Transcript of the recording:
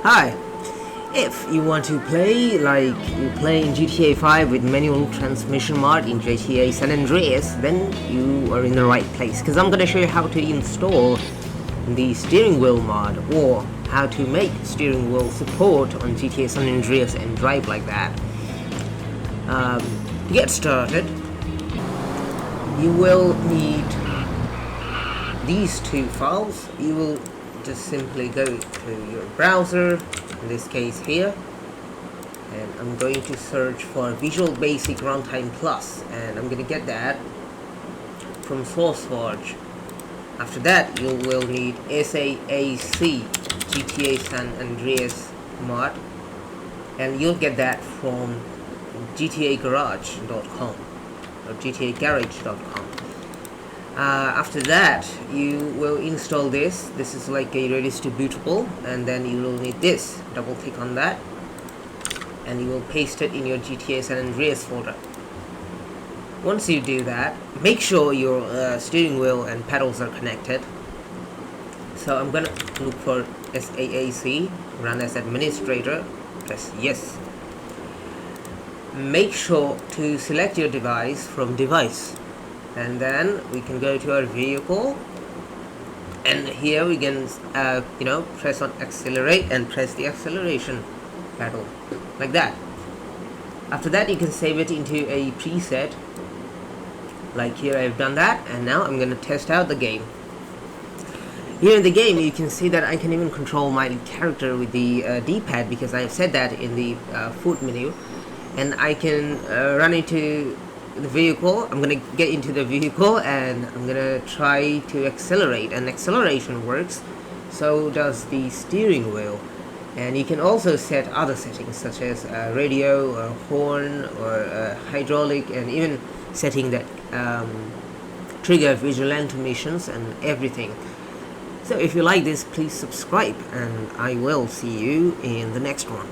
Hi! If you want to play like you play in GTA 5 with manual transmission mod in GTA San Andreas, then you are in the right place, because I'm going to show you how to install the steering wheel mod, or how to make steering wheel support on GTA San Andreas and drive like that. To get started, you will need these two files. You will just simply go to your browser, in this case here, and I'm going to search for Visual Basic Runtime Plus, and I'm going to get that from SourceForge. After that, you will need SAAC GTA San Andreas mod, and you'll get that from gtagarage.com or gtagarage.com. After that, you will install this. This is like a redistributable, and then you will need this. Double click on that, and you will paste it in your GTA San Andreas folder. Once you do that, make sure your steering wheel and pedals are connected. So I'm gonna look for SAAC, run as administrator, press yes. Make sure to select your device from device, and then we can go to our vehicle, and here we can press on accelerate and press the acceleration pedal like that. After that, you can save it into a preset, like here I've done that, and now I'm going to test out the game. Here in the game, you can see that I can even control my character with the D-pad, because I have set that in the foot menu, and I can run into the vehicle. I'm gonna get into the vehicle, and I'm gonna try to accelerate, and acceleration works, so does the steering wheel. And you can also set other settings such as radio or horn or hydraulic, and even setting that trigger vigilante missions and everything. So if you like this, please subscribe, and I will see you in the next one.